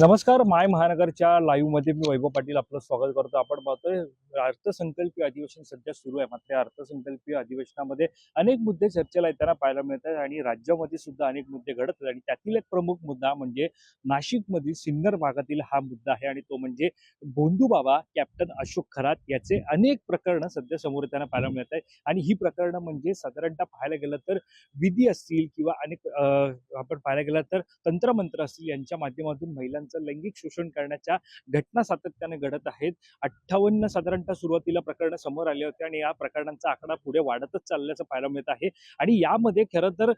नमस्कार. माय महानगरच्या लाईव्ह मध्ये मी वैभव पाटील आपलं स्वागत करतो. आपण पाहतोय अर्थसंकल्पीय अधिवेशन सध्या सुरू आहे. मात्र या अर्थसंकल्पीय अधिवेशनामध्ये अनेक मुद्दे चर्चेला येताना पाहायला मिळतात आणि राज्यामध्ये सुद्धा अनेक मुद्दे घडत आहेत आणि त्यातील एक प्रमुख मुद्दा म्हणजे नाशिकमधील सिन्नर भागातील हा मुद्दा आहे आणि तो म्हणजे भोंदूबाबा कॅप्टन अशोक खरात याचे अनेक प्रकरणं सध्या समोर येताना पाहायला मिळत आहेत आणि ही प्रकरणं म्हणजे साधारणतः पाहायला गेलं तर विधी असतील किंवा अनेक आपण पाहायला गेलं तर तंत्रमंत्र असतील यांच्या माध्यमातून महिलांचं लैंगिक शोषण करण्याच्या घटना सातत्याने घडत आहेत. 58 साधारणतः सुरुवातीला प्रकरणं समोर आले होते आणि या प्रकरणांचा आकडा पुढे वाढतच चालल्याचं पाहायला मिळत आहे आणि यामध्ये खरं तर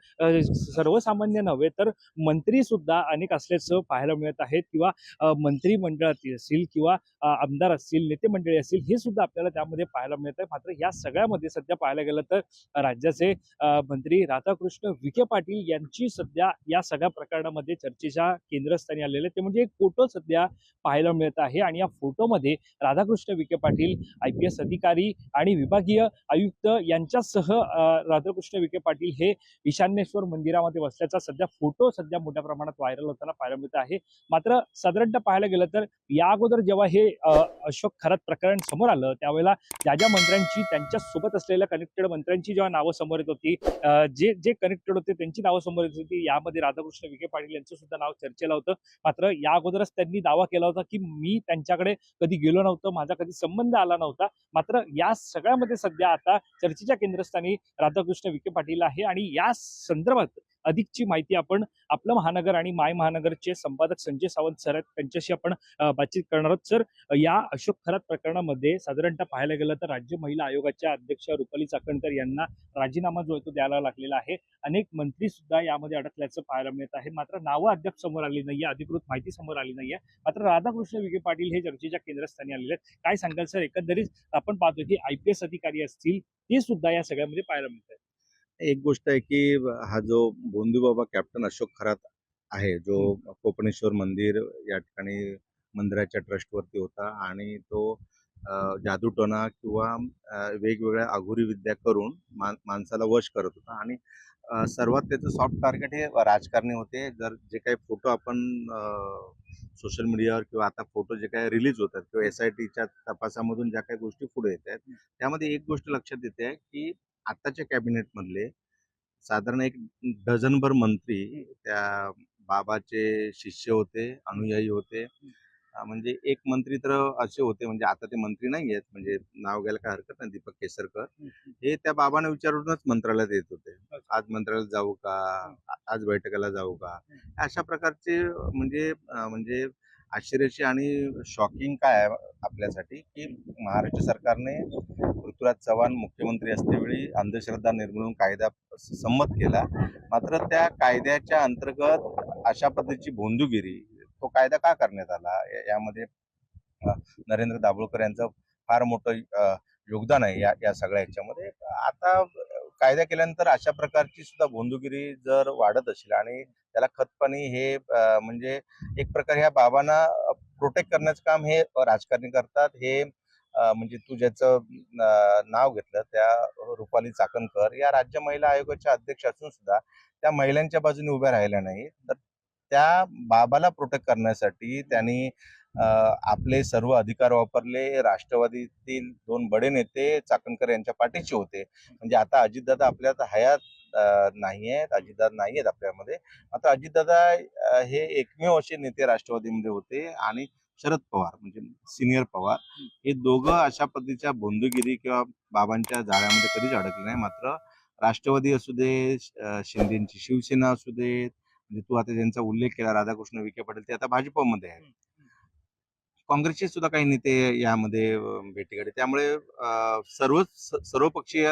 सर्वसामान्य नव्हे तर मंत्री सुद्धा अनेक असल्याचं पाहायला मिळत आहेत किंवा मंत्रिमंडळातील असतील किंवा आमदार असतील, नेते मंडळी असतील हे सुद्धा आपल्याला त्यामध्ये पाहायला मिळत आहे. मात्र या सगळ्यामध्ये सध्या पाहायला गेलं तर राज्याचे मंत्री राधाकृष्ण विखे पाटील यांची सध्या या सगळ्या प्रकरणामध्ये चर्चेच्या केंद्रस्थानी आलेले ते म्हणजे एक फोटो सध्या पाहायला मिळत आहे आणि या फोटोमध्ये राधाकृष्ण विखे पाटील IPS अधिकारी आणि विभागीय आयुक्त यांच्यासह राधाकृष्ण विखे पाटील हे ईशान्येश्वर मंदिरामध्ये बसल्याचा सध्या फोटो सध्या मोठ्या प्रमाणात व्हायरल होताना पाहायला मिळत आहे. मात्र साधारणतः पाहायला गेलं तर या अगोदर जेव्हा हे अशोक खरात प्रकरण समोर आलं त्यावेळेला ज्या मंत्र्यांची त्यांच्या सोबत असलेल्या कनेक्टेड मंत्र्यांची जेव्हा नावं समोर येत होती, जे जे कनेक्टेड होते त्यांची नावं समोर येत होती, यामध्ये राधाकृष्ण विखे पाटील यांचं सुद्धा नाव चर्चेला होतं. मात्र या अगोदरच त्यांनी दावा केला होता की मी त्यांच्याकडे कधी गेलो नव्हतो, माझा कधी संबंध आला नव्हता. मात्र या सगळ्यामध्ये सध्या आता चर्चेच्या केंद्रस्थानी राधाकृष्ण विखे पाटील आहे आणि या संदर्भात अधिकची माहिती आपण आपलं महानगर आणि माय महानगरचे संपादक संजय सावंत सर आहेत त्यांच्याशी आपण बातचीत करणार आहोत. सर, या अशोक खरात प्रकरणामध्ये साधारणतः पाहायला गेलं तर राज्य महिला आयोगाच्या अध्यक्ष रुपाली चाकणकर यांना राजीनामा जो आहे तो द्यायला लागलेला आहे. अनेक मंत्री सुद्धा यामध्ये अडकल्याचं पाहायला मिळत आहे. मात्र नावं अद्याप समोर आली नाहीये, अधिकृत माहिती समोर आली नाहीये. मात्र राधाकृष्ण विखे पाटील हे चर्चेच्या केंद्रस्थानी आलेले आहेत. काय सांगाल सर? एकंदरीत आपण पाहतो की IPS अधिकारी असतील ते सुद्धा या सगळ्यामध्ये पाहायला मिळत आहेत. एक गोष्ट आहे की हा जो भोंदूबाबा कॅप्टन अशोक खरात आहे, जो कोपनेश्वर मंदिर या ठिकाणी मंदिराच्या ट्रस्टवरती होता आणि तो जादूटोणा किंवा वेगवेगळ्या आघुरी विद्या करून माणसाला वश करत होता आणि सर्वात त्याचं सॉफ्ट टार्गेट हे राजकारणी होते. जर जे काही फोटो आपण सोशल मीडियावर किंवा आता फोटो जे काही रिलीज होतात किंवा SITच्या तपासामधून ज्या काही गोष्टी पुढे येत आहेत त्यामध्ये एक गोष्ट लक्षात येते आहे की आताच्या कॅबिनेटमधले साधारण एक डझनभर मंत्री त्या बाबाचे शिष्य होते, अनुयायी होते. म्हणजे एक मंत्री तर असे होते, म्हणजे आता ते मंत्री नाही आहेत, म्हणजे नाव घ्यायला काय हरकत नाही, दीपक केसरकर. हे त्या बाबांना विचारूनच मंत्रालयात येत होते. आज मंत्रालयात जाऊ का, आज बैठकाला जाऊ का, अशा प्रकारचे म्हणजे म्हणजे आश्चर्याची आणि शॉकिंग काय आहे आपल्यासाठी की महाराष्ट्र सरकारने पृथ्वीराज चव्हाण मुख्यमंत्री असतेवेळी अंधश्रद्धा निर्मूलन कायदा संमत केला. मात्र त्या कायद्याच्या अंतर्गत अशा पद्धतीची भोंदूगिरी तो कायदा का करण्यात आला, यामध्ये नरेंद्र दाभोळकर यांचं फार मोठं योगदान आहे या सगळ्या ह्याच्यामध्ये. आता कायदा केल्यानंतर अशा प्रकारची सुद्धा भोंदूगिरी जर वाढत असेल आणि त्याला खतपाणी हे म्हणजे एक प्रकारे ह्या बाबांना प्रोटेक्ट करण्याचं काम हे राजकारणी करतात. हे म्हणजे तू ज्याचं नाव घेतलं त्या रुपाली चाकणकर या राज्य महिला आयोगाच्या अध्यक्ष असून सुद्धा त्या महिलांच्या बाजूने उभ्या राहिल्या नाही. तर त्या बाबाला प्रोटेक्ट करण्यासाठी त्यांनी आपले सर्व अधिकार वापरले. राष्ट्रवादीतील 2 बडे नेते चाकणकर यांच्या पाठीचे होते. म्हणजे आता अजितदादा आपल्यात हयात नाही आहेत, अजितदादा नाही आहेत आपल्यामध्ये. मात्र अजितदादा हे एकमेव असे नेते राष्ट्रवादीमध्ये होते आणि शरद पवार म्हणजे सिनियर पवार हे दोघं अशा पद्धतीच्या भोंदूगिरी किंवा बाबांच्या जाळ्यामध्ये कधीच अडकले नाही. मात्र राष्ट्रवादी असू दे, शिंदेची शिवसेना असू दे, म्हणजे तू आता ज्यांचा उल्लेख केला राधाकृष्ण विखे पाटील, ते आता भाजपमध्ये आहेत. काँग्रेसचे सुद्धा काही नेते यामध्ये भेटीगाठी. त्यामुळे सर्वपक्षीय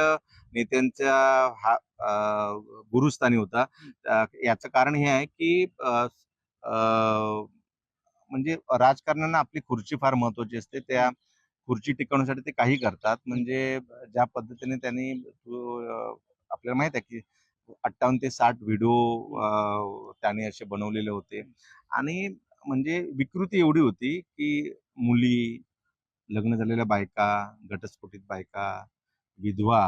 नेत्यांचा हा गुरुस्थानी होता. याचं कारण हे आहे की म्हणजे राजकारण्यांना आपली खुर्ची फार महत्वाची असते. त्या खुर्ची टिकवण्यासाठी ते काही करतात. म्हणजे ज्या पद्धतीने त्यांनी आपल्याला माहित आहे की 58 ते 60 व्हिडिओ त्याने असे बनवलेले होते आणि म्हणजे विकृती एवढी होती की मुली, लग्न झालेल्या बायका, घटस्फोटित बायका, विधवा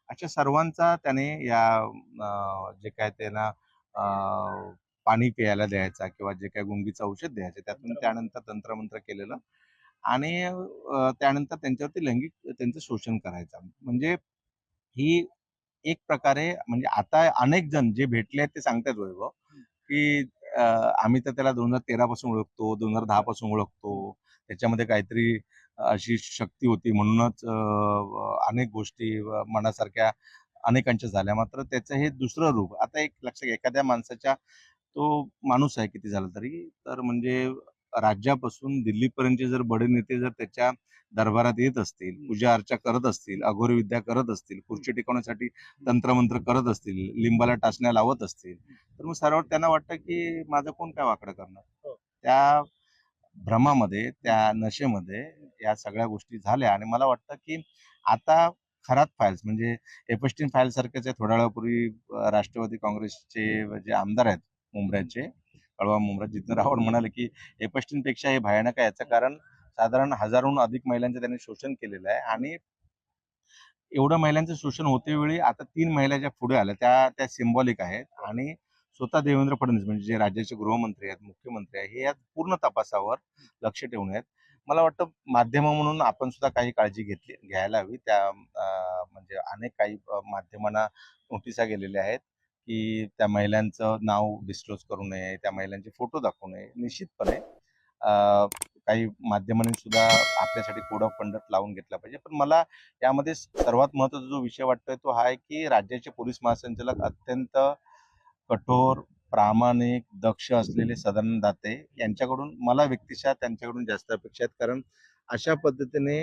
अशा सर्वांचा त्याने या जे काय त्यांना पाणी प्यायला द्यायचा किंवा जे काही गुंगीचं औषध द्यायचं त्यातून त्यानंतर तंत्रमंत्र केलेलं आणि त्यानंतर त्यांच्यावरती लैंगिक त्यांचं शोषण करायचं. म्हणजे ही एक प्रकारे म्हणजे आता अनेक जण जे भेटले आहेत ते सांगतात वैभव, की आम्ही तर त्याला 2013 पासून ओळखतो, 2010 पासून ओळखतो. त्याच्यामध्ये काहीतरी अशी शक्ती होती म्हणूनच अनेक गोष्टी मनासारख्या अनेकांच्या झाल्या. मात्र त्याचं हे दुसरं रूप. आता एक लक्षात घ्या, एखाद्या माणसाच्या तो माणूस आहे किती झाला तरी, तर म्हणजे राज्यापासून दिल्लीपर्यंतचे जर बडे नेते जर त्याच्या दरबारात येत असतील, पूजा अर्चा करत असतील, अघोरी विद्या करत असतील, खुर्ची टिकवण्यासाठी तंत्रमंत्र करत असतील, लिंबाला टाचण्या लावत असतील, तर मग सर्व त्यांना वाटतं की माझं कोण काय वाकडं करणार. त्या भ्रमामध्ये, त्या नशेमध्ये या सगळ्या गोष्टी झाल्या आणि मला वाटतं की आता खरात फाईल्स म्हणजे एपस्टीन फाईल सारखेच आहे. थोड्या वेळापूर्वी राष्ट्रवादी काँग्रेसचे जे आमदार आहेत मुंब्र्याचे, कळवा मुंब्रा, जितेंद्र राठोड म्हणाले की एपस्टीन पेक्षा हे भयानक आहे. याचं कारण साधारण हजारोहून अधिक महिलांचं त्यांनी शोषण केलेलं आहे आणि एवढं महिलांचं शोषण होते वेळी आता 3 महिला ज्या पुढे आल्या त्या सिम्बॉलिक आहेत आणि स्वतः देवेंद्र फडणवीस म्हणजे जे राज्याचे गृहमंत्री आहेत, मुख्यमंत्री आहेत, हे यात पूर्ण तपासावर लक्ष ठेवून आहेत. मला वाटतं माध्यम म्हणून आपण सुद्धा काही काळजी घ्यायला हवी. म्हणजे अनेक काही माध्यमांना नोटिसा गेलेल्या आहेत की त्या महिलांचं नाव डिस्क्लोज करू नये, त्या महिलांचे फोटो दाखवू नये. निश्चितपणे काही माध्यमांनी सुद्धा आपल्यासाठी कोड ऑफ कंडक्ट लावून घेतला पाहिजे. पण मला यामध्ये सर्वात महत्त्वाचा जो विषय वाटतोय तो हा आहे की राज्याचे पोलीस महासंचालक अत्यंत कठोर, प्रामाणिक, दक्ष असलेले सदन दाते यांच्याकडून मला व्यक्तिशः त्यांच्याकडून जास्त अपेक्षा आहेत. कारण अशा पद्धतीने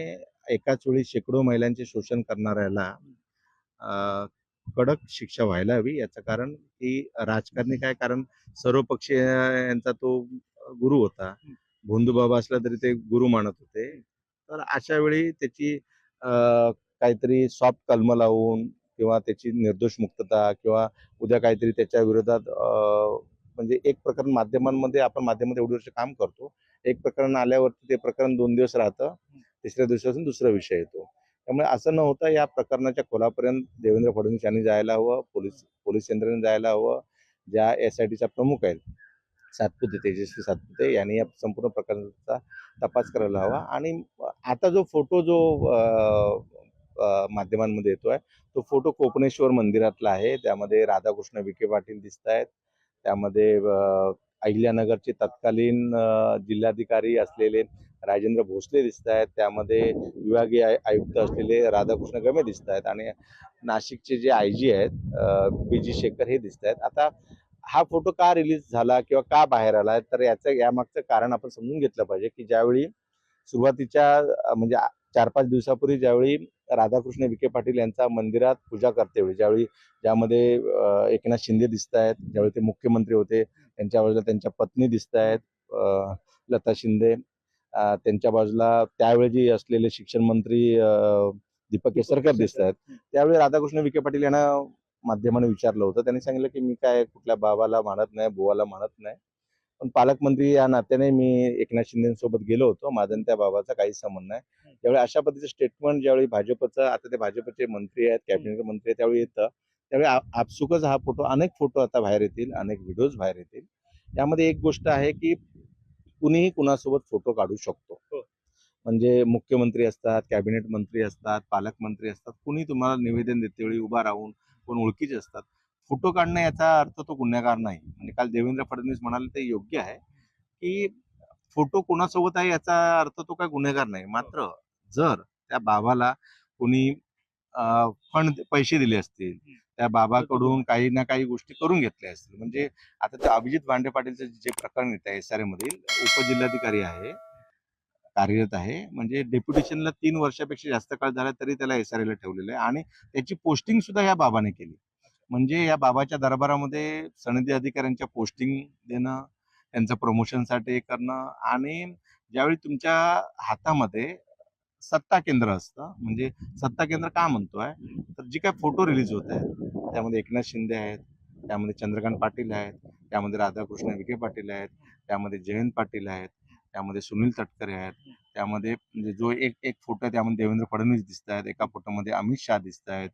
एकाच वेळी शेकडो महिलांचे शोषण करणाऱ्याला कडक शिक्षा व्हायला हवी. याचं कारण की राजकारणी काय, कारण सर्वपक्षीय यांचा तो गुरु होता. भोंदूबाबा असला तरी ते गुरु मानत होते. तर अशा वेळी त्याची काहीतरी सॉफ्ट कलम लावून किंवा त्याची निर्दोष मुक्तता किंवा उद्या काहीतरी त्याच्या विरोधात म्हणजे एक प्रकरण माध्यमांमध्ये आपण माध्यमामध्ये एवढी वर्ष काम करतो. एक प्रकरण आल्यावरती ते प्रकरण 2 दिवस राहतं. तिसऱ्या दिवसापासून दुसरा विषय येतो. त्यामुळे असं न होता या प्रकरणाच्या खोलापर्यंत देवेंद्र फडणवीस यांनी जायला हवं, पोलीस यंत्रणेने जायला हवं. ज्या एसआयटीच्या प्रमुख आहेत सातपुते, तेजस्वी सातपुते यांनी या संपूर्ण प्रकरणाचा तपास करायला हवा. आणि आता जो फोटो जो माध्यमांमध्ये येतोय तो फोटो कोपनेश्वर मंदिरातला आहे. त्यामध्ये राधाकृष्ण विखे पाटील दिसत आहेत. त्यामध्ये अहिल्यानगरचे तत्कालीन जिल्हाधिकारी असलेले राजेंद्र भोसले दिसत आहेत. त्यामध्ये विभागीय आयुक्त असलेले राधाकृष्ण गमे दिसत आहेत आणि नाशिकचे जे आयजी आहेत पी.जी. शेखर हे दिसत आहेत. आता हा फोटो का रिलीज झाला किंवा का बाहेर आला, तर यामागचं कारण आपण समजून घेतलं पाहिजे की ज्यावेळी सुरुवातीच्या म्हणजे 4-5 दिवसापूर्वी ज्यावेळी राधाकृष्ण विखे पाटील यांचा मंदिरात पूजा करते वेळी ज्यामध्ये एकनाथ शिंदे दिसत आहेत, ज्यावेळी ते मुख्यमंत्री होते त्यांच्या बाजूला त्यांच्या पत्नी दिसत आहेत लता शिंदे, त्यांच्या बाजूला त्यावेळी असलेले शिक्षण मंत्री दीपक केसरकर दिसत आहेत. त्यावेळी राधाकृष्ण विखे पाटील यांना माध्यमाने विचारलं होतं. त्यांनी सांगितलं की मी काय कुठल्या बाबाला मानत नाही, बुवाला मानत नाही, पण पालकमंत्री या नात्याने मी एकनाथ शिंदेसोबत गेलो होतो. माझा आणि त्या बाबाचा काही संबंध नाही. त्यावेळी अशा पद्धतीचं स्टेटमेंट ज्यावेळी भाजपचं, आता ते भाजपचे मंत्री आहेत, कॅबिनेट मंत्री आहेत, त्यावेळी येतं. त्यावेळी आपसुकच हा फोटो, अनेक फोटो आता बाहेर येतील, अनेक व्हिडिओज बाहेर येतील. यामध्ये एक गोष्ट आहे की कुणीही कुणासोबत फोटो काढू शकतो. म्हणजे मुख्यमंत्री असतात, कॅबिनेट मंत्री असतात, पालकमंत्री असतात, कुणी तुम्हाला निवेदन देते वेळी उभा राहून, कोण ओळखीचे असतात, फोटो काढणं याचा अर्थ तो गुन्हेगार नाही. म्हणजे काल देवेंद्र फडणवीस म्हणाले ते योग्य आहे की फोटो कोणासोबत आहे याचा अर्थ तो काय गुन्हेगार नाही. मात्र जर त्या बाबाला कोणी फंड पैसे दिले असतील, त्या बाबाकडून काही ना काही गोष्टी करून घेतल्या असतील, म्हणजे आता ते अभिजित भांडे पाटीलचं जे प्रकरण येत आहे SRA मधील, उपजिल्हाधिकारी आहे, कार्यरत आहे, म्हणजे डेप्युटेशनला 3 वर्षापेक्षा जास्त काळ झाला तरी त्याला SRA ला ठेवलेलं आहे आणि त्याची पोस्टिंग सुद्धा या बाबाने केली. म्हणजे या बाबाच्या दरबारामध्ये सनदी अधिकाऱ्यांच्या पोस्टिंग देणं, त्यांचं प्रमोशनसाठी करणं आणि ज्यावेळी तुमच्या हातामध्ये सत्ता केंद्र असतं, म्हणजे सत्ता केंद्र का म्हणतोय, तर जी काय फोटो रिलीज होत आहेत त्यामध्ये एकनाथ शिंदे आहेत, त्यामध्ये चंद्रकांत पाटील आहेत, त्यामध्ये राधाकृष्ण विखे पाटील आहेत, त्यामध्ये जयंत पाटील आहेत, त्यामध्ये सुनील तटकरे आहेत, त्यामध्ये म्हणजे जो एक फोटो आहे त्यामध्ये देवेंद्र फडणवीस दिसत आहेत, एका फोटोमध्ये अमित शहा दिसत आहेत,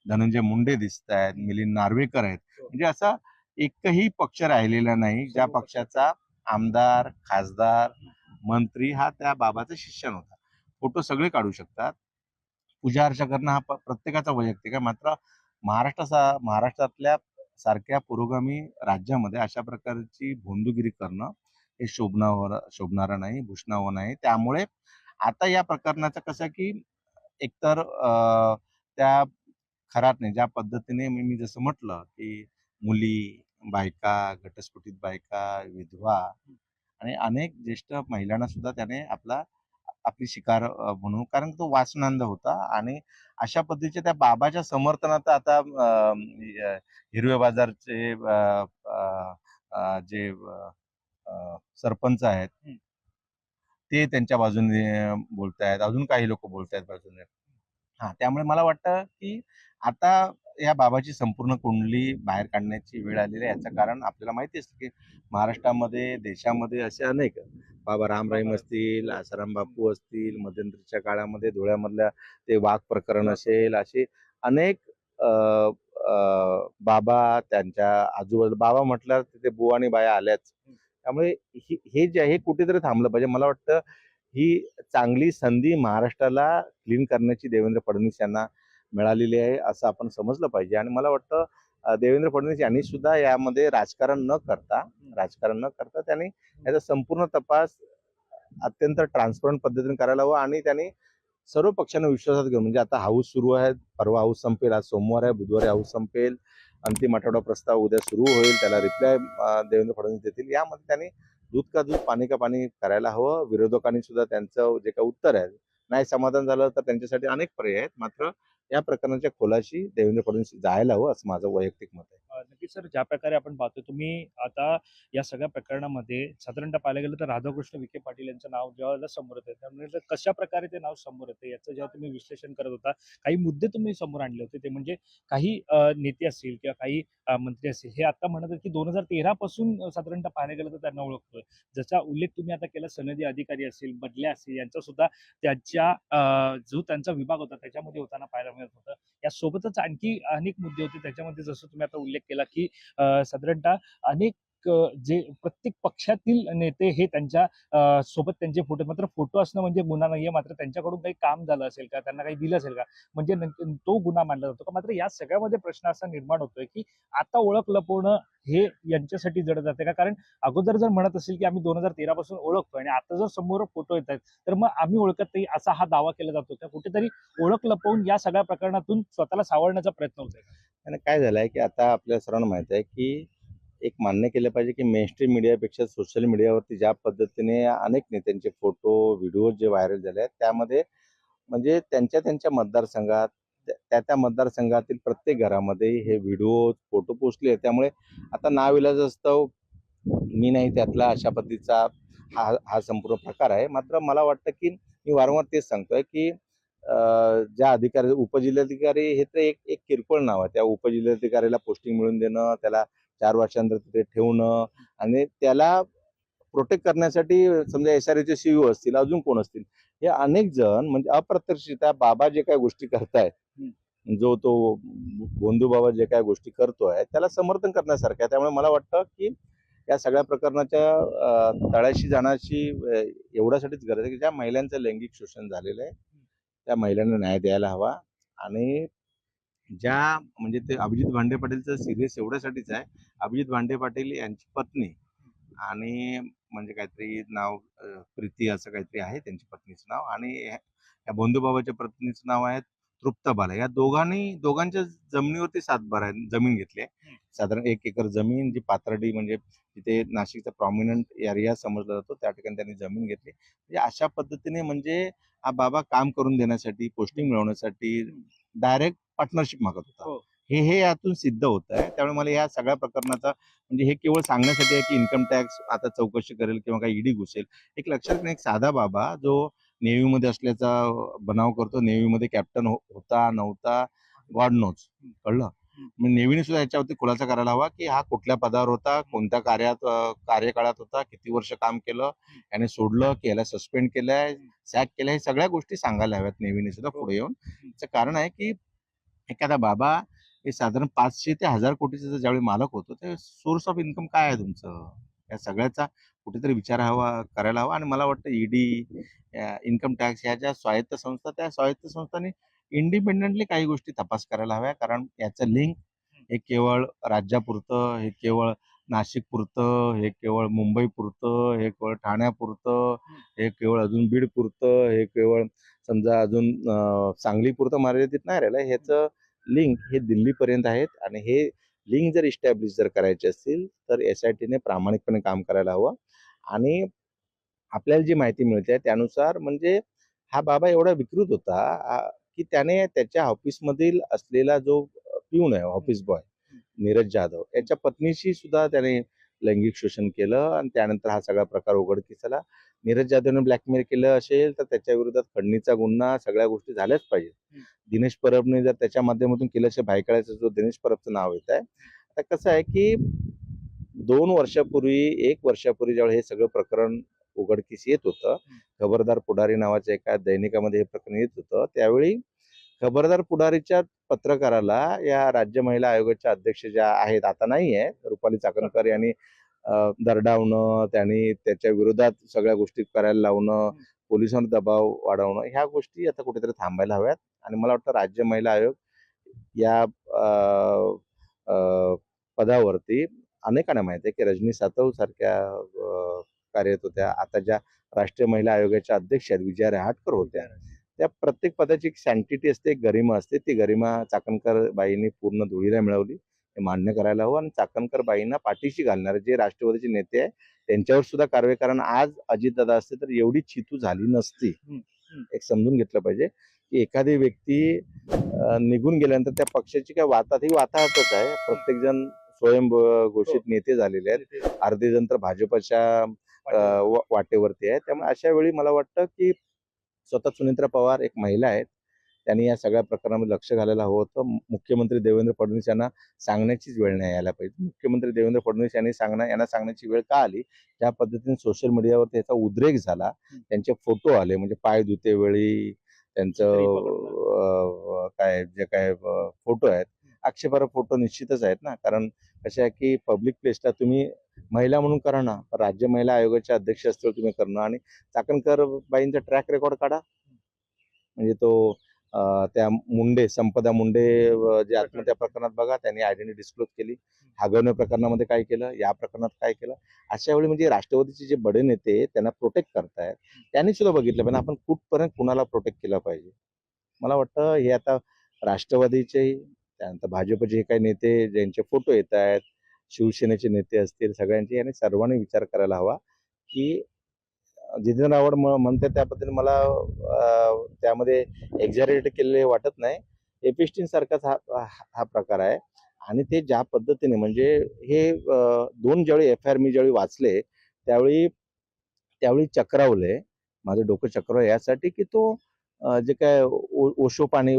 धनंजय मुंडे दिसत आहेत, मिलिंद नार्वेकर आहेत. म्हणजे असा एकही पक्ष राहिलेला नाही ज्या सर्व पक्षाचा आमदार, खासदार, मंत्री हा त्या बाबाचा शिष्य नव्हता. फोटो सगळे काढू शकतात. पूजा अर्चा करणं हा प्रत्येकाचा वैयक्तिक आहे. मात्र महाराष्ट्रातल्या सारख्या पुरोगामी राज्यामध्ये अशा प्रकारची भोंदूगिरी करणं हे शोभणारं नाही, भूषणावं नाही. त्यामुळे आता या प्रकरणाचं कसं की एकतर त्या खरातने ज्या पद्धतीने मी जसं म्हटलं की मुली, बायका, घटस्फोटित बायका, विधवा आणि अनेक ज्येष्ठ महिलांना सुद्धा त्याने आपली शिकार म्हणून, कारण तो वासनांध होता आणि अशा पद्धतीच्या त्या बाबाच्या समर्थनात आता हिरवे बाजारचे जे सरपंच आहेत ते त्यांच्या बाजूने बोलतायत, अजून काही लोक बोलतायत बाजूने. हा, त्यामुळे मला वाटतं की आता या बाबाची संपूर्ण कुंडली बाहेर काढण्याची वेळ आलेली आहे. याचं कारण आपल्याला माहिती असतं की महाराष्ट्रामध्ये, देशामध्ये असे अनेक बाबा रामराहीम असतील, आसाराम बापू असतील, मध्यंतरीच्या काळामध्ये धुळ्यामधल्या ते वाघ प्रकरण असेल, असे अनेक अ, अ, बाबा, त्यांच्या आजूबाजूला बाबा म्हटल्यावर तिथे बुवा आणि बाया आल्याच. त्यामुळे हे जे आहे कुठेतरी थांबलं पाहिजे. मला वाटतं ही चांगली संधी महाराष्ट्राला क्लीन करण्याची देवेंद्र फडणवीस यांना मिळालेली आहे असं आपण समजलं पाहिजे. आणि मला वाटतं देवेंद्र फडणवीस यांनी सुद्धा यामध्ये राजकारण न करता त्यांनी याचा संपूर्ण तपास अत्यंत ट्रान्सपरंट पद्धतीने करायला हवा आणि त्यांनी सर्व पक्षांना विश्वासात घेऊन, म्हणजे आता हाऊस सुरू आहे, परवा हाऊस संपेल, आज सोमवार आहे, बुधवारी हाऊस संपेल, अंतिम आठवडा प्रस्ताव उद्या सुरू होईल, त्याला रिप्लाय देवेंद्र फडणवीस देतील. यामध्ये त्यांनी दूध का दूध पाणी का पाणी करायला हवं. विरोधकांनी सुद्धा त्यांचं जे काही उत्तर आहे, नाही समाधान झालं तर त्यांच्यासाठी अनेक पर्याय आहेत. मात्र या प्रकरणाच्या खोलाशी देवेंद्र फडणवीस जायला हवं असं माझं वैयक्तिक मत आहे. नक्कीच सर, ज्या प्रकारे आपण पाहतो तुम्ही आता या सगळ्या प्रकरणामध्ये साधारणतः पाहायला गेलं तर राधाकृष्ण विखे पाटील यांचं नाव जेव्हा समोर येतं त्यामुळे कशा प्रकारे ते नाव समोर येतं याचं जेव्हा तुम्ही विश्लेषण करत होता, काही मुद्दे तुम्ही समोर आणले होते. ते म्हणजे काही नेते असतील किंवा काही मंत्री असतील, हे आता म्हणत आहेत की 2013 पासून साधारणतः पाहायला गेलं तर त्यांना ओळखतोय. ज्याचा उल्लेख तुम्ही आता केला, सनदी अधिकारी असतील, बदल्या असतील, यांचा सुद्धा त्यांच्या जो त्यांचा विभाग होता त्याच्यामध्ये होताना पाहायला मिळत होतं. यासोबतच आणखी अनेक मुद्दे होते. त्याच्यामध्ये जसं तुम्ही आता उल्लेख केला की साधारणतः अनेक जे प्रत्येक पक्षातील नेते हे त्यांच्या सोबत त्यांचे फोटो, मात्र फोटो असणं म्हणजे गुन्हा नाहीये. मात्र त्यांच्याकडून काही काम झालं असेल का, त्यांना काही दिलं असेल का, म्हणजे तो गुन्हा मानला जातो का? मात्र या सगळ्यामध्ये प्रश्न असा निर्माण होतोय की आता ओळख लपवणं हे यांच्यासाठी जड जाते का? कारण अगोदर जर म्हणत असेल की आम्ही 2013 पासून ओळखतोय आणि आता जर समोर फोटो येत आहेत तर मग आम्ही ओळखत नाही असा हा दावा केला जातो का? कुठेतरी ओळख लपवून या सगळ्या प्रकरणातून स्वतःला सावरण्याचा प्रयत्न होतोय का? आणि काय झालंय की आता आपल्या सर्वांना माहित आहे की एक मान्य केलं पाहिजे की मेनस्ट्रीम मीडियापेक्षा सोशल मीडियावरती ज्या पद्धतीने अनेक नेत्यांचे फोटो, व्हिडिओ जे व्हायरल झाले आहेत, त्यामध्ये म्हणजे त्यांच्या मतदारसंघात त्या मतदारसंघातील प्रत्येक घरामध्ये हे व्हिडिओ, फोटो पोचले आहेत. त्यामुळे आता नाविलाजास्तव मी नाही त्यातला अशा पद्धतीचा हा संपूर्ण प्रकार आहे. मात्र मला वाटतं की मी वारंवार तेच सांगतोय की ज्या अधिकारी, उपजिल्हाधिकारी हे तर एक किरकोळ नाव आहे. त्या उपजिल्हाधिकाऱ्याला पोस्टिंग मिळवून देणं, त्याला 4 वर्षांनंतर तिथे ठेवणं आणि त्याला प्रोटेक्ट करण्यासाठी समजा एसआरएचे सीईओ असतील, अजून कोण असतील, हे अनेक जण म्हणजे अप्रत्यक्षरित्या बाबा जे काही गोष्टी करतायत, जो तो भोंदू बाबा जे काही गोष्टी करतोय त्याला समर्थन करण्यासारखं आहे. त्यामुळे मला वाटतं की या सगळ्या प्रकरणाच्या तळाशी जाण्याची एवढ्यासाठीच गरज आहे की ज्या महिलांचं लैंगिक शोषण झालेलं आहे त्या महिलांना न्याय द्यायला हवा. आणि ज्या म्हणजे ते अभिजित भांडे पाटीलचं सिरियस एवढ्यासाठीच आहे, अभिजित भांडे पाटील यांची पत्नी आणि म्हणजे काहीतरी नाव प्रीती असं काहीतरी आहे त्यांची पत्नीचं नाव, आणि या भोंदूबाबाच्या पत्नीचं नाव आहे तृप्ता. या दोघांच्या जमिनीवरती 7 बारा जमीन घेतली आहे, साधारण 1 एकर जमीन, जी पाथर्डी म्हणजे तिथे नाशिकचा प्रॉमिनंट एरिया समजला जातो त्या ठिकाणी त्यांनी जमीन घेतली. म्हणजे अशा पद्धतीने म्हणजे हा बाबा काम करून देण्यासाठी, पोस्टिंग मिळवण्यासाठी डायरेक्ट पार्टनरशिप मागत होता. हो. हे यातून सिद्ध होत आहे. त्यामुळे मला या सगळ्या प्रकरणाचा म्हणजे हे केवळ सांगण्यासाठी आहे की इन्कम टॅक्स आता चौकशी करेल किंवा काही ईडी घुसेल. एक लक्षात घ्या, एक साधा बाबा जो नेव्हीमध्ये असल्याचा बनाव करतो, नेव्हीमध्ये कॅप्टन होता नव्हता गॉड नोज, कळलं. मग नेव्हीने सुद्धा याच्यावरती खुलासा करायला हवा की हा कुठल्या पदावर होता, कोणत्या कार्यकाळात होता, किती वर्ष काम केलं, याने सोडलं की याला सस्पेंड केलंय, सॅक केलंय, हे सगळ्या गोष्टी सांगायला हव्यात नेव्हीने सुद्धा पुढे येऊन. याचं कारण आहे की एखादा बाबा हे साधारण 500 ते 1000 कोटीचा ज्यावेळी मालक होतो, ते सोर्स ऑफ इन्कम काय आहे तुमचं? या सगळ्याचा कुठेतरी विचार करायला हवा. आणि मला वाटतं ईडी, इन्कम टॅक्स ह्या ज्या स्वायत्त संस्था, त्या स्वायत्त संस्थांनी इंडिपेंडेंटली काही गोष्टी तपास करायला हव्या. कारण याचं लिंक हे केवळ राज्यापुरतं, हे केवळ नाशिकपुरतं, हे केवळ मुंबईपुरतं, हे केवळ ठाण्यापुरतं, हे केवळ अजून बीडपुरतं, हे केवळ समजा अजून सांगलीपुरतं मर्यादित नाही राहिलं. ह्याचं लिंक हे दिल्लीपर्यंत आहेत. आणि हे लिंक जर इस्टॅब्लिश जर करायचे असतील तर SITने प्रामाणिकपणे काम करायला हवं. आणि आपल्याला जी माहिती मिळते त्यानुसार म्हणजे हा बाबा एवढा विकृत होता की त्याने त्याच्या ऑफिसमधील असलेला जो पिऊन आहे, ऑफिस बॉय नीरज जाधव, याच्या पत्नीशी सुद्धा त्याने लैंगिक शोषण केलं. आणि त्यानंतर हा सगळा प्रकार उघडकीस आला. नीरज जाधवने ब्लॅकमेल केलं असेल तर त्याच्या विरोधात खंडणीचा गुन्हा, सगळ्या गोष्टी झाल्याच पाहिजे. दिनेश परबने जर त्याच्या माध्यमातून केलं असेल, भायखळ्याचं जो दिनेश परबचं नाव येत आहे. आता कसं आहे की 1 वर्षापूर्वी ज्यावेळी हे सगळं प्रकरण उघडकीस येत होतं, खबरदार पुढारी नावाच्या एका दैनिकामध्ये हे प्रकरण येत होतं, त्यावेळी खबरदार पुढारीच्या पत्रकाराला या राज्य महिला आयोगाच्या अध्यक्ष ज्या आहेत, आता नाही आहे, रुपाली चाकणकर यांनी दरडावणं, त्यांनी त्याच्या विरोधात सगळ्या गोष्टी करायला लावणं, पोलिसांवर दबाव वाढवणं, ह्या गोष्टी आता कुठेतरी थांबायला हव्यात. आणि मला वाटतं राज्य महिला आयोग या पदावरती अनेकांना माहिती आहे की रजनी सातव सारख्या कार्यरत होत्या. आता ज्या राष्ट्रीय महिला आयोगाच्या अध्यक्ष आहेत विजया रहाटकर होत्या. त्या प्रत्येक पदाची एक सँटिटी असते, एक गरिमा असते. ती गरिमा चाकणकर बाईंनी पूर्ण धुळीला मिळवली, हे मान्य करायला हवं. आणि चाकणकर बाईंना पाठीशी घालणारे जे राष्ट्रवादीचे नेते आहे त्यांच्यावर सुद्धा कारवाई. कारण आज अजितदादा असते तर एवढी चितू झाली नसती. एक समजून घेतलं पाहिजे की एखादी व्यक्ती निघून गेल्यानंतर त्या पक्षाची काय वाताहतच आहे. प्रत्येक जण स्वयंघोषित नेते झालेले आहेत, अर्धे जण तर भाजपच्या वाटेवरती आहे. त्यामुळे अशा वेळी मला वाटतं की स्वतः सुनेत्रा पवार एक महिला आहेत, त्यांनी या सगळ्या प्रकरणामध्ये लक्ष घालायला हवं होतं. मुख्यमंत्री देवेंद्र फडणवीस यांना सांगण्याचीच वेळ नाही यायला पाहिजे. मुख्यमंत्री देवेंद्र फडणवीस यांना सांगण्याची वेळ का आली? ज्या पद्धतीने सोशल मीडियावर त्याचा उद्रेक झाला, त्यांचे फोटो आले, म्हणजे पाय धुते वेळी त्यांचं काय फोटो आहेत, आक्षेपार्ह फोटो निश्चितच आहेत ना. कारण कशा आहे की पब्लिक प्लेसला तुम्ही महिला म्हणून करा ना, राज्य महिला आयोगाच्या अध्यक्ष असतील तुम्ही करणं. आणि चाकणकर बाईंचा ट्रॅक रेकॉर्ड काढा. म्हणजे तो त्या संपदा मुंडे जे आत्महत्या प्रकरणात बघा, त्यांनी आयडेंटिटी डिस्क्लोज केली. हागवणे प्रकरणामध्ये काय केलं, या प्रकरणात काय केलं. अशा वेळी म्हणजे राष्ट्रवादीचे जे बडे नेते त्यांना प्रोटेक्ट करतायत, त्यांनी सुद्धा बघितलं पाहिजे आपण कुठपर्यंत कुणाला प्रोटेक्ट केलं पाहिजे. मला वाटतं हे आता राष्ट्रवादीचे, त्यानंतर भाजपचे हे काही नेते ज्यांचे फोटो येत आहेत, शिवसेनेचे नेते असतील, सगळ्यांचे यांनी सर्वांनी विचार करायला हवा की जितेंद्र आव्हाड म्हणते त्या पद्धतीने मला त्यामध्ये एक्झॅरेट केलेले वाटत नाही. एपिस्टिन सारखाच हा प्रकार आहे. आणि ते ज्या पद्धतीने म्हणजे हे ज्यावेळी FIR मी ज्यावेळी वाचले त्यावेळी चक्रावले, माझं डोकं चक्रावलं यासाठी की तो जे काय ओशो पाणी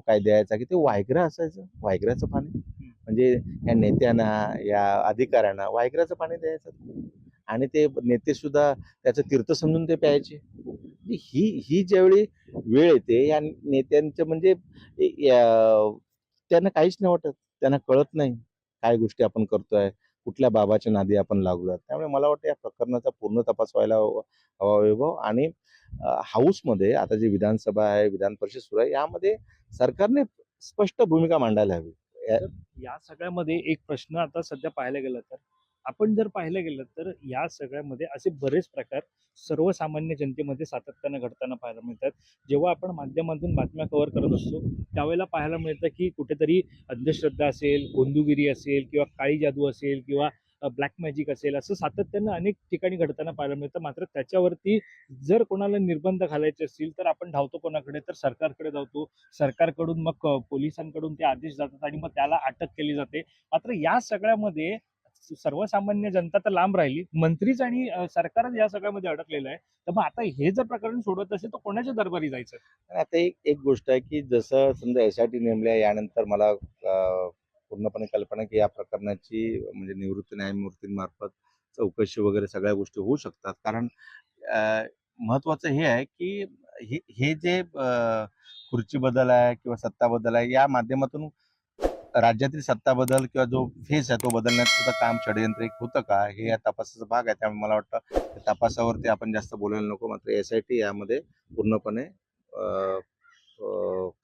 काय द्यायचा की ते व्हायग्रा असायचं, व्हायग्राचं पाणी. म्हणजे या नेत्यांना, या अधिकाऱ्यांना व्हायग्राचं पाणी द्यायचं. आणि ते नेते सुद्धा त्याचं तीर्थ समजून ते प्यायचे. ही ज्यावेळी वेळ येते या नेत्यांचं म्हणजे त्यांना काहीच नाही वाटत, त्यांना कळत नाही काय गोष्टी आपण करतोय, कुठल्या बाबाच्या नादी आपण लागलोय. त्यामुळे मला वाटतं या प्रकरणाचा पूर्ण तपास व्हायला हवा वैभव. आणि हाऊसमध्ये आता जी विधानसभा आहे, विधान परिषद सुरू आहे, यामध्ये सरकारने स्पष्ट भूमिका मांडायला हवी. या सगळ्यामध्ये एक प्रश्न आता सध्या पाहायला गेलं तर, आपण जर पाहिलं गेलं तर या सगळ्यामध्ये असे बरेच प्रकार सर्वसामान्य जनतेमध्ये सातत्यानं घडताना पाहायला मिळतात. जेव्हा आपण माध्यमातून बातम्या कव्हर करत असतो त्यावेळेला पाहायला मिळतं की कुठेतरी अंधश्रद्धा असेल, गोंदूगिरी असेल किंवा काळी जादू असेल किंवा ब्लॅक मॅजिक असेल, असं सातत्यानं अनेक ठिकाणी घडताना पाहायला मिळतं. मात्र त्याच्यावरती जर कोणाला निर्बंध घालायचे असतील तर आपण धावतो कोणाकडे, तर सरकारकडे धावतो. सरकारकडून मग पोलिसांकडून ते आदेश जातात आणि मग त्याला अटक केली जाते. मात्र या सगळ्यामध्ये सर्वसामान्य जनता तर लांब राहिली, मंत्रीच आणि सरकारच या सगळ्यामध्ये अडकलेलं आहे. तर मग आता हे जर प्रकरण सोडत असेल तर कोणाच्या दरबारी जायचं? आता एक गोष्ट आहे की जसं समजा SIT नेमल्या यानंतर मला पूर्णपणे कल्पना की या प्रकरणाची म्हणजे निवृत्त न्यायमूर्तींमार्फत चौकशी वगैरे सगळ्या गोष्टी होऊ शकतात. कारण महत्वाचं हे आहे की हे जे खुर्ची बदल आहे किंवा सत्ता बदल आहे, या माध्यमातून राज्यातील सत्ता बदल किंवा जो फेस आहे तो बदलण्यात सुद्धा काम षडयंत्रिक होतं का, हे या तपासाचा भाग आहे. त्यामुळे मला वाटतं त्या तपासावरती आपण जास्त बोलायला नको. मात्र SIT यामध्ये पूर्णपणे अ,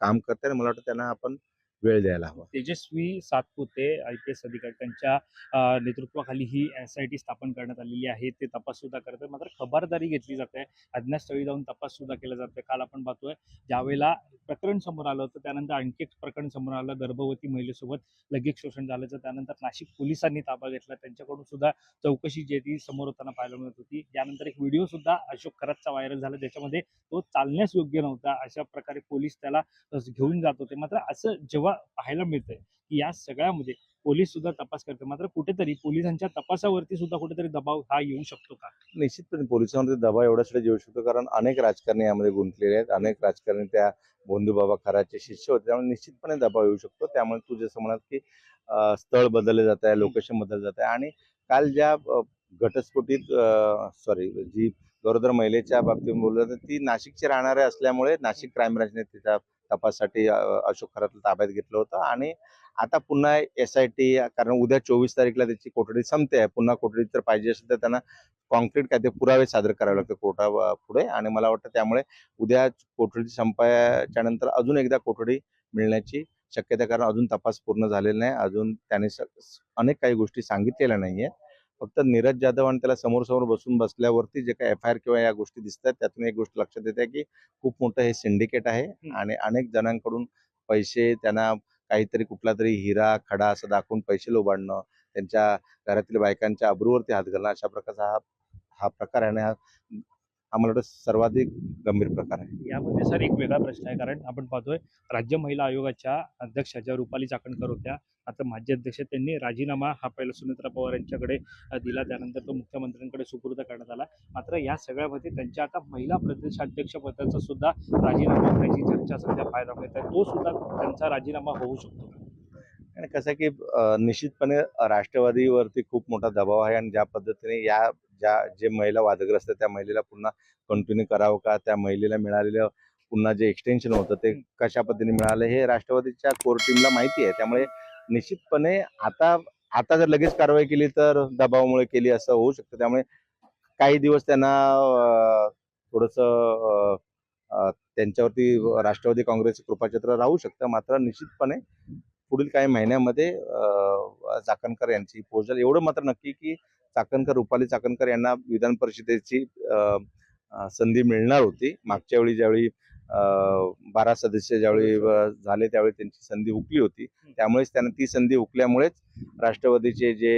काम करते आणि मला वाटतं त्यांना आपण वेळ द्यायला हवा. तेजस्वी सातपुते IPS अधिकारी त्यांच्या नेतृत्वाखाली ही SIT स्थापन करण्यात आलेली आहे. ते तपास सुद्धा करतात. मात्र खबरदारी घेतली जाते. अज्ञातस्थळी जाऊन तपास सुद्धा केला जातोय. काल आपण पाहतोय ज्यावेळेला प्रकरण समोर आलं होतं त्यानंतर आणखी एक प्रकरण समोर आलं. गर्भवती महिलेसोबत लैंगिक शोषण झाल्याचं. त्यानंतर नाशिक पोलिसांनी ताबा घेतला. त्यांच्याकडून सुद्धा चौकशी जी आहे ती समोर होताना पाहायला मिळत होती. त्यानंतर एक व्हिडिओ सुद्धा अशोक खरातचा व्हायरल झाला, ज्याच्यामध्ये तो चालण्यास योग्य नव्हता. अशा प्रकारे पोलीस त्याला घेऊन जात होते. मात्र असं जेव्हा पाहायला मिळतंय की या सगळ्यामध्ये पोलीस सुद्धा तपास करते, मात्र कुठेतरी पोलिसांच्या तपासावरती सुद्धा कुठेतरी दबाव हा येऊ शकतो का? निश्चितपणे पोलिसांवरती दबाव एवढ्यासाठी येऊ शकतो कारण अनेक राजकारणी यामध्ये गुंतलेले आहेत. अनेक राजकारणी त्या भोंदूबाबा खराचे शिष्य होते. त्यामुळे निश्चितपणे दबाव येऊ शकतो. त्यामुळे तू जसं म्हणाल की स्थळ बदलले जात आहे, लोकेशन बदललं जात आहे आणि काल ज्या घटस्फोटीत जी गरोदर महिलेच्या बाबतीत बोललं तर ती नाशिकची राहणारे असल्यामुळे नाशिक क्राईम ब्रांचने तिच्या तपासासाठी अशोक खरातला ताब्यात घेतलं होतं आणि आता पुन्हा SIT कारण उद्या 24 तारीखला त्याची कोठडी संपते आहे. पुन्हा कोठडी जर पाहिजे असेल तर त्यांना कॉन्क्रीट काय ते पुरावे सादर करावे लागतात कोर्टा पुढे आणि मला वाटतं त्यामुळे उद्या कोठडी संपायच्या नंतर अजून एकदा कोठडी मिळण्याची शक्यता कारण अजून तपास पूर्ण झालेला नाही. अजून त्याने अनेक काही गोष्टी सांगितलेल्या नाहीये. फक्त नीरज जाधव आणि त्याला समोर बसून बसल्यावरती जे काही FIR किंवा या गोष्टी दिसतात त्यातून एक गोष्ट लक्षात येते की खूप मोठं हे सिंडिकेट आहे आणि अनेक जणांकडून पैसे त्यांना काहीतरी कुठला तरी हिरा खडा असं दाखवून पैसे लोबाडणं, त्यांच्या घरातील बायकांच्या अब्रूवरती हात घालणं अशा प्रकारचा हा प्रकार आहे आणि हा मला वाटतं सर्वाधिक गंभीर प्रकार आहे. यामध्ये सर एक वेगळा प्रश्न आहे, कारण आपण पाहतोय राज्य महिला आयोगाच्या अध्यक्षा ज्या रुपाली चाकणकर होत्या, आता माजी अध्यक्ष, त्यांनी राजीनामा हा पहिला सुनेत्रा पवार यांच्याकडे दिला. त्यानंतर तो मुख्यमंत्र्यांकडे सुपूर्द करण्यात आला. मात्र या सगळ्यामध्ये त्यांच्या आता महिला प्रदेशाध्यक्ष पदाचा सुद्धा राजीनामा होण्याची चर्चा सध्या पाहायला मिळत आहे. तो सुद्धा त्यांचा राजीनामा होऊ शकतो. आणि कसं आहे की निश्चितपणे राष्ट्रवादीवरती खूप मोठा दबाव आहे आणि ज्या पद्धतीने जे महिला वादग्रस्त त्या महिलेला पुन्हा कंटिन्यू करावं का, त्या महिलेला मिळालेलं पुन्हा जे एक्सटेन्शन होतं ते कशा पद्धतीने मिळालं हे राष्ट्रवादीच्या कोर टीमला माहिती आहे. त्यामुळे निश्चितपणे आता जर लगेच कारवाई केली तर दबावामुळे केली असं होऊ शकतं. त्यामुळे काही दिवस त्यांना थोडंसं त्यांच्यावरती राष्ट्रवादी काँग्रेसचं कृपाछत्र राहू शकतं. मात्र निश्चितपणे पुढील काही महिन्यामध्ये चाकणकर यांची पोहोचेल. एवढं मात्र नक्की की रुपाली चाकणकर यांना विधान परिषदेची संधी मिळणार होती. मागच्या वेळी ज्यावेळी 12 सदस्य ज्यावेळी झाले त्यावेळी त्यांची संधी हुकली होती. त्यामुळेच त्यांना ती संधी हुकल्यामुळेच राष्ट्रवादीचे जे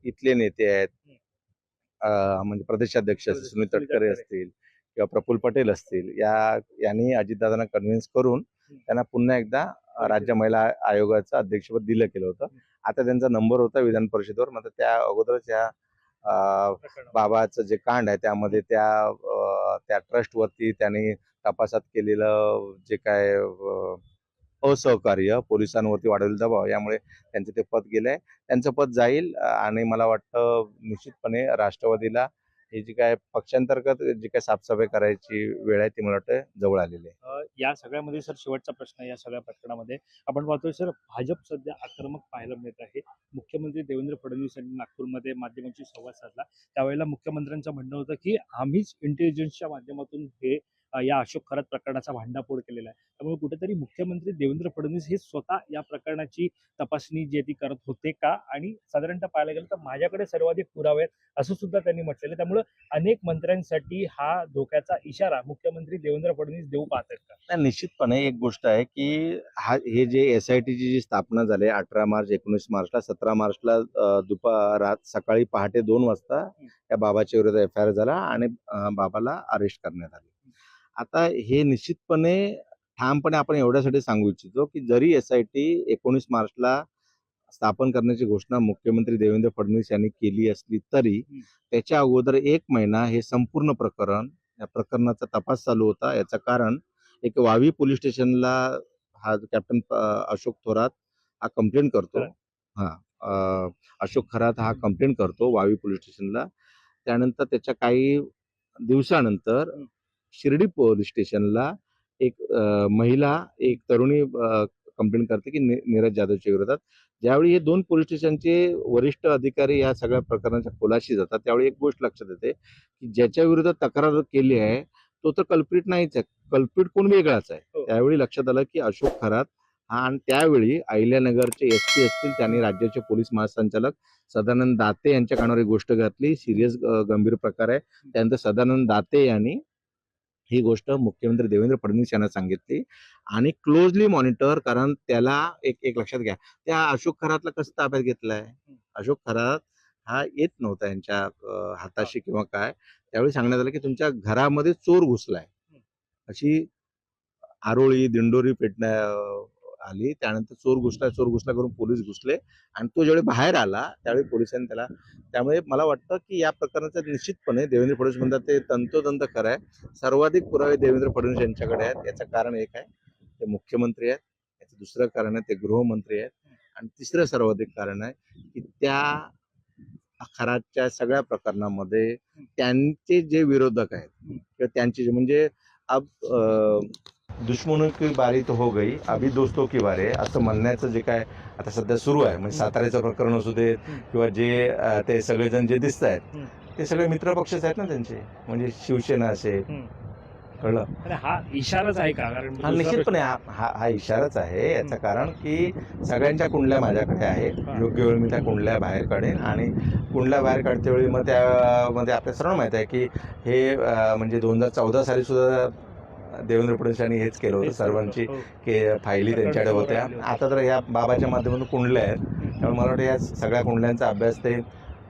इथले नेते आहेत म्हणजे प्रदेशाध्यक्ष सुनील तटकरे असतील किंवा प्रफुल्ल पटेल असतील यांनी अजितदादांना कन्व्हिन्स करून त्यांना पुन्हा एकदा राज्य महिला आयोगाचं अध्यक्षपद दिलं केलं होतं. आता त्यांचा नंबर होता विधान परिषदेवर. मात्र त्या अगोदरच या बाबाचं जे कांड आहे त्यामध्ये त्या ट्रस्टवरती त्यांनी तपासात केलेलं जे काय असहकार्य, पोलिसांवरती वाढवलेला दबाव यामुळे त्यांचं ते पद गेलंय. त्यांचं पद जाईल आणि मला वाटतं निश्चितपणे राष्ट्रवादीला हे जी काय पक्षांतर्गत जी काय साफसफाई करायची वेळ आहे ती मला वाटतं जवळ आलेली आहे. या सगळ्यामध्ये सर शेवटचा प्रश्न या सगळ्या प्रकरणामध्ये आपण पाहतोय सर, भाजप सध्या आक्रमक पाहायला मिळत आहे. मुख्यमंत्री देवेंद्र फडणवीस यांनी नागपूरमध्ये माध्यमांशी संवाद साधला. त्यावेळेला मुख्यमंत्र्यांचं म्हणणं होतं की आम्हीच इंटेलिजन्सच्या माध्यमातून हे या अशोक खरात प्रकरणाचा भांडाफोड केलेला आहे. त्यामुळे कुठेतरी मुख्यमंत्री देवेंद्र फडणवीस हे स्वतः या प्रकरणाची तपासणी जी ती करत होते का, आणि साधारणतः पाहायला गेलं तर माझ्याकडे सर्वाधिक पुरावे आहेत असं सुद्धा त्यांनी म्हटलेलं. त्यामुळे अनेक मंत्र्यांसाठी हा धोक्याचा इशारा मुख्यमंत्री देवेंद्र फडणवीस देऊ पाहत आहेत का? नाही, निश्चितपणे एक गोष्ट आहे की हे जे SIT ची जी स्थापना झाली 18 मार्च 19 मार्चला 17 मार्चला सकाळी पहाटे 2 वाजता या बाबाच्या विरोधात FIR झाला आणि बाबाला अरेस्ट करण्यात आले. आता हे निश्चितपणे ठामपणे आपण एवढ्यासाठी सांगू इच्छितो की जरी SIT 19 मार्चला स्थापन करण्याची घोषणा मुख्यमंत्री देवेंद्र फडणवीस यांनी केली असली तरी त्याच्या अगोदर 1 महिना हे संपूर्ण प्रकरण या प्रकरणाचा तपास चालू होता. याचं कारण एक वावी पोलीस स्टेशनला हा कॅप्टन अशोक थोरात हा कंप्लेंट करतो. अशोक खरात हा कंप्लेंट करतो वावी पोलीस स्टेशनला. त्यानंतर त्याच्या काही दिवसानंतर शिर्डी पोलीस स्टेशनला एक महिला, एक तरुणी कंप्लेंट करते की नीरज जाधवच्या विरोधात. ज्यावेळी हे 2 पोलीस स्टेशनचे वरिष्ठ अधिकारी या सगळ्या प्रकरणाच्या खोलाशी जातात, त्यावेळी एक गोष्ट लक्षात येते की ज्याच्या विरोधात तक्रार केली आहे तो तर कल्प्रिट नाहीच आहे, कल्प्रिट कोण वेगळाच आहे. हो. त्यावेळी लक्षात आलं की अशोक खरात हा, आणि त्यावेळी अहिल्यानगरचे एसपी असतील त्यांनी राज्याचे पोलीस महासंचालक सदानंद दाते यांच्या कानावर एक गोष्ट घातली. सिरियस गंभीर प्रकार आहे. त्यानंतर सदानंद दाते यांनी ही गोष्ट मुख्यमंत्री देवेंद्र फडणवीस यांना सांगितली आणि क्लोजली मॉनिटर, कारण त्याला एक लक्षात घ्या, त्या अशोक खरातला कसं ताब्यात घेतलाय. अशोक खरात हा येत नव्हता यांच्या हाताशी किंवा काय. त्यावेळी सांगण्यात आलं की तुमच्या घरामध्ये चोर घुसलाय, अशी आरोळी दिंडोरी आली. त्यानंतर चोर घुसला करून पोलीस घुसले आणि तो ज्यावेळी बाहेर आला त्यावेळी पोलिसांनी त्याला. त्यामुळे मला वाटतं की या प्रकरणाचं निश्चितपणे देवेंद्र फडणवीस म्हणतात ते तंतोतंत खरं आहे. सर्वाधिक पुरावे देवेंद्र फडणवीस यांच्याकडे आहेत. याचं कारण एक आहे, ते मुख्यमंत्री आहेत. याचं दुसरं कारण आहे, ते गृहमंत्री आहेत. आणि तिसरं सर्वाधिक कारण आहे की त्या खराच्या सगळ्या प्रकरणामध्ये त्यांचे जे विरोधक आहेत किंवा त्यांचे जे म्हणजे अब दुश्मनों की बारी तो हो गई, अभी दोस्तों की बारी आहे असं म्हणण्याचं जे काय आता सध्या सुरू आहे. म्हणजे साताऱ्याचं प्रकरण असू देत किंवा जे ते सगळेजण जे दिसत आहेत ते सगळे मित्रपक्षच आहेत ना त्यांचे, म्हणजे शिवसेना असेल. कळलं. आणि हा इशाराच आहे का? कारण हा निश्चितपणे हा इशाराच आहे. याचं कारण की सगळ्यांच्या कुंडल्या माझ्याकडे आहेत. योग्य वेळी मी त्या कुंडल्या बाहेर काढेन आणि कुंडल्या बाहेर काढते वेळी मग त्यामध्ये आपल्या सर्व माहिती आहे की हे म्हणजे 2014 साली सुद्धा देवेंद्र फडणवीस यांनी हेच केलं होतं. सर्वांची फायली त्यांच्याकडे होत्या. आता तर या बाबाच्या माध्यमातून कुंडल्या आहेत, त्यामुळे मला वाटतं या सगळ्या कुंडल्यांचा अभ्यास ते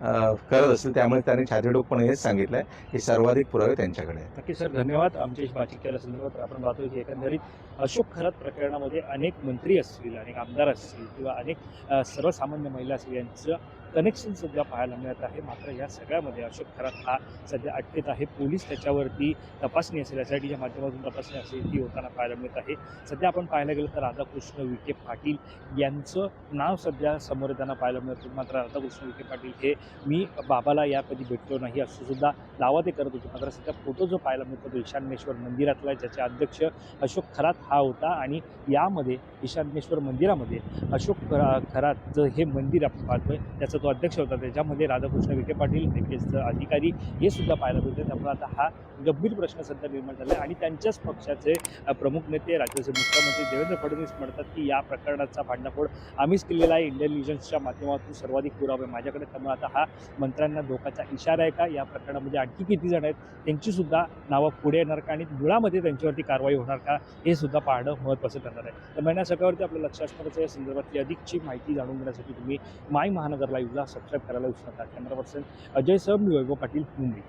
करत असतील. त्यामुळे त्यांनी छातीडोकपणे हेच सांगितलंय की सर्वाधिक पुरावे त्यांच्याकडे आहेत. नक्की सर, धन्यवाद आमच्याशी बातचीत केल्यासंदर्भात. आपण पाहतो की एकंदरीत अशोक खरात प्रकरणामध्ये अनेक मंत्री असतील, अनेक आमदार असतील किंवा अनेक सर्वसामान्य महिला असतील यांचं कनेक्शन सध्या पाहायला मिळत आहे. मात्र या सगळ्यामध्ये अशोक खरात हा सध्या अटकेत आहे. पोलीस त्याच्यावरती तपासणी असेल, एसआयटीच्या माध्यमातून तपासणी असेल ती होताना पाहायला मिळत आहे. सध्या आपण पाहायला गेलं तर राधाकृष्ण विखे पाटील यांचं नाव सध्या समोर येताना पाहायला मिळतं. मात्र राधाकृष्ण विखे पाटील हे मी बाबाला या कधी भेटलो नाही असं सुद्धा दावा ते करत होते. मात्र सध्या फोटो जो पाहायला मिळतो तो ईशान्येश्वर मंदिरातला, ज्याचे अध्यक्ष अशोक खरात हा होता. आणि यामध्ये ईशान्येश्वर मंदिरामध्ये अशोक खरातचं हे मंदिर आपण पाहतोय त्याचा तो अध्यक्ष होता, त्याच्यामध्ये राधाकृष्ण विखे पाटील नेकेच अधिकारी हे सुद्धा पाहायला मिळते. त्यामुळे आता हा गंभीर प्रश्न सध्या निर्माण झाला आहे. आणि त्यांच्याच पक्षाचे प्रमुख नेते राज्याचे मुख्यमंत्री देवेंद्र फडणवीस म्हणतात की या प्रकरणाचा भांडाफोड आम्हीच केलेला आहे, इंटेलिजन्सच्या माध्यमातून सर्वाधिक पुरावे माझ्याकडे. त्यामुळे आता हा मंत्र्यांना धोकाचा इशारा आहे का? या प्रकरणामध्ये आणखी किती जण आहेत त्यांची सुद्धा नावं पुढे येणार का आणि मुळामध्ये त्यांच्यावरती कारवाई होणार का, हे सुद्धा पाहणं महत्त्वाचं ठरणार आहे. तर महिन्या सगळ्यावरती आपलं लक्ष असणारच या संदर्भातली अधिकची माहिती जाणून घेण्यासाठी तुम्ही माय महानगर लाईव्हला सबस्क्राईब करायला विसरू नका. कॅमेरा पर्सन अजय सर, मी वैभव पाटील, मुंबई.